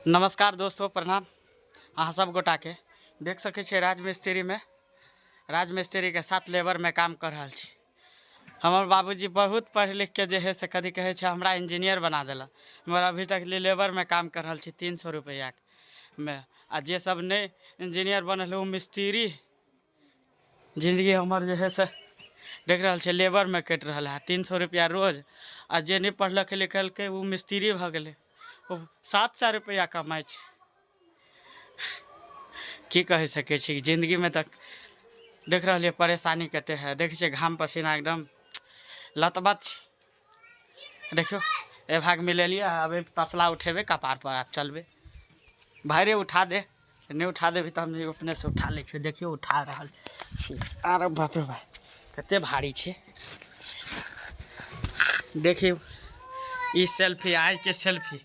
नमस्कार दोस्तों, प्रणाम। अहाँ सब गोटा के देख सके छे राजमिस्त्री के साथ लेबर में काम कर रहा छी। हमार बाबूजी बहुत पढ़ लिख के जे है से कभी कहे छे हमरा इंजीनियर बना देला, मगर अभी तक लेबर में काम कर रहा छी 300 रुपया में। आ जे सब नहीं इंजीनियर बनल है वो मिस्त्री जिंदगी हमार जे है से देख रहा छे लेबर में कट रहा है 300 रुपया रोज। आ जे नहीं पढ़लक लिखल के वो मिस्त्री भ गए, वो 700 रुपया कमाए छे। की कह सके छी, जिंदगी में तक देख रहा परेशानी कते है। देख छे घाम पसीना एकदम लतबत छी। देखियो ए भाग में ले लिया। अब तसला उठेबे कपार पर आप चलबे, भाई रे उठा दे, नहीं उठा दे तो हम अपने से उठा ले छे। देखियो उठा रहा छी। अरे बाप रे बाप कते भारी छे। देखियो ई सेल्फी, आज के सेल्फी